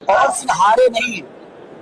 पवन सिंह हारे नहीं है,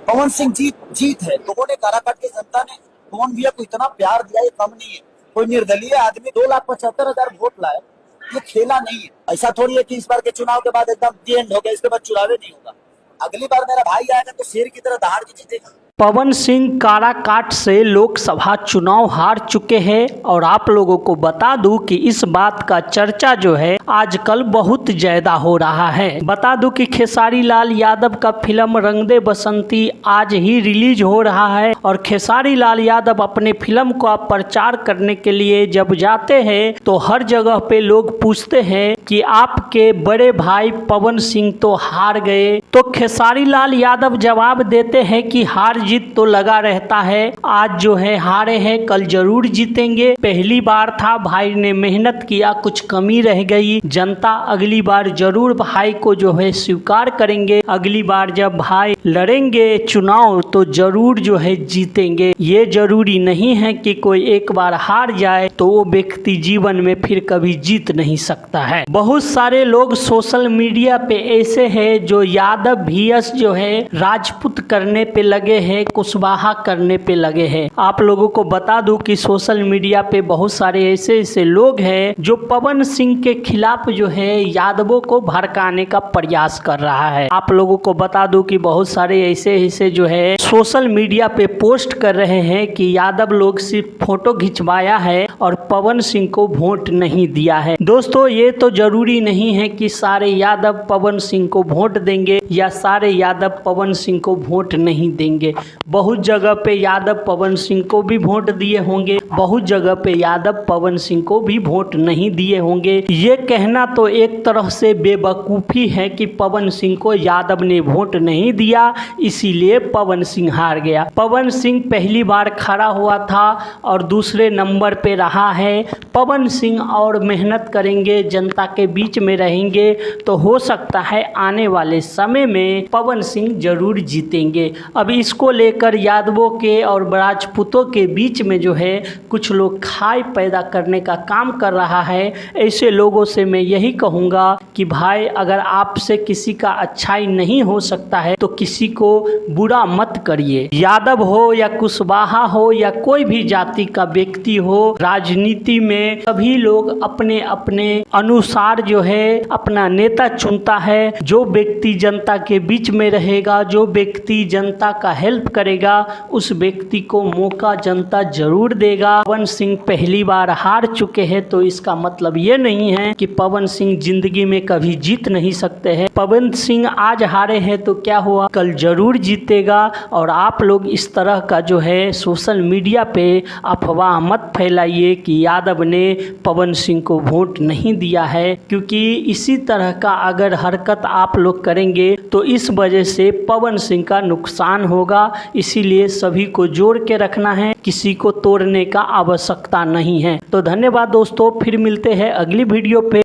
पवन सिंह जीत है। लोगों ने काराकाट की जनता ने पवन भैया को इतना प्यार दिया, ये कम नहीं है। कोई निर्दलीय आदमी 2,75,000 वोट लाए, ये खेला नहीं है। ऐसा थोड़ी है कि इस बार के चुनाव के बाद एकदम दी एंड हो गया, इसके बाद चुनाव नहीं होगा। अगली बार मेरा भाई आएगा तो शेर की तरह दहाड़ के जीतेगा। पवन सिंह काराकाट से लोकसभा चुनाव हार चुके हैं और आप लोगों को बता दूं कि इस बात का चर्चा जो है आजकल बहुत ज्यादा हो रहा है। बता दूं कि खेसारी लाल यादव का फिल्म रंग दे बसंती आज ही रिलीज हो रहा है और खेसारी लाल यादव अपने फिल्म का प्रचार करने के लिए जब जाते हैं तो हर जगह पे लोग पूछते हैं कि आपके बड़े भाई पवन सिंह तो हार गए। तो खेसारी लाल यादव जवाब देते हैं कि हार जीत तो लगा रहता है, आज जो है हारे हैं, कल जरूर जीतेंगे। पहली बार था, भाई ने मेहनत किया, कुछ कमी रह गई, जनता अगली बार जरूर भाई को जो है स्वीकार करेंगे। अगली बार जब भाई लड़ेंगे चुनाव तो जरूर जो है जीतेंगे। ये जरूरी नहीं है कि कोई एक बार हार जाए तो वो व्यक्ति जीवन में फिर कभी जीत नहीं सकता है। बहुत सारे लोग सोशल मीडिया पे ऐसे हैं जो यादव VS जो है राजपूत करने पे लगे हैं, कुशवाहा करने पे लगे हैं। आप लोगों को बता दूं कि सोशल मीडिया पे बहुत सारे ऐसे लोग हैं जो पवन सिंह के खिलाफ जो है यादवों को भड़काने का प्रयास कर रहा है। आप लोगों को बता दूं कि बहुत सारे ऐसे जो है सोशल मीडिया पे पोस्ट कर रहे हैं कि यादव लोग सिर्फ फोटो खिंचवाया है और पवन सिंह को वोट नहीं दिया है। दोस्तों, ये तो जरूरी नहीं है कि सारे यादव पवन सिंह को वोट देंगे या सारे यादव पवन सिंह को वोट नहीं देंगे। बहुत जगह पे यादव पवन सिंह को भी वोट दिए होंगे, बहुत जगह पे यादव पवन सिंह को भी वोट नहीं दिए होंगे। ये कहना तो एक तरह से बेवकूफ़ी है कि पवन सिंह को यादव ने वोट नहीं दिया इसीलिए पवन सिंह हार गया। पवन सिंह पहली बार खड़ा हुआ था और दूसरे नंबर पे रहा है। पवन सिंह और मेहनत करेंगे, जनता के बीच में रहेंगे तो हो सकता है आने वाले समय में पवन सिंह जरूर जीतेंगे। अब इसको लेकर यादवों के और राजपूतों के बीच में जो है कुछ लोग खाई पैदा करने का काम कर रहा है। ऐसे लोगों से मैं यही कहूँगा कि भाई, अगर आपसे किसी का अच्छाई नहीं हो सकता है तो किसी को बुरा मत करिए। यादव हो या कुशवाहा हो या कोई भी जाति का व्यक्ति हो, राजनीति में सभी लोग अपने अपने अनुसार जो है अपना नेता चुनता है। जो व्यक्ति जनता के बीच में रहेगा, जो व्यक्ति जनता का हेल्प करेगा, उस व्यक्ति को मौका जनता जरूर देगा। पवन सिंह पहली बार हार चुके हैं तो इसका मतलब ये नहीं है कि पवन सिंह जिंदगी में कभी जीत नहीं सकते हैं। पवन सिंह आज हारे हैं तो क्या हुआ, कल जरूर जीतेगा। और आप लोग इस तरह का जो है सोशल मीडिया पे अफवाह मत फैलाइए कि यादव ने पवन सिंह को वोट नहीं दिया है, क्योंकि इसी तरह का अगर हरकत आप लोग करेंगे तो इस वजह से पवन सिंह का नुकसान होगा। इसीलिए सभी को जोड़ के रखना है, किसी को तोड़ने का आवश्यकता नहीं है। तो धन्यवाद दोस्तों, फिर मिलते हैं अगली वीडियो पे।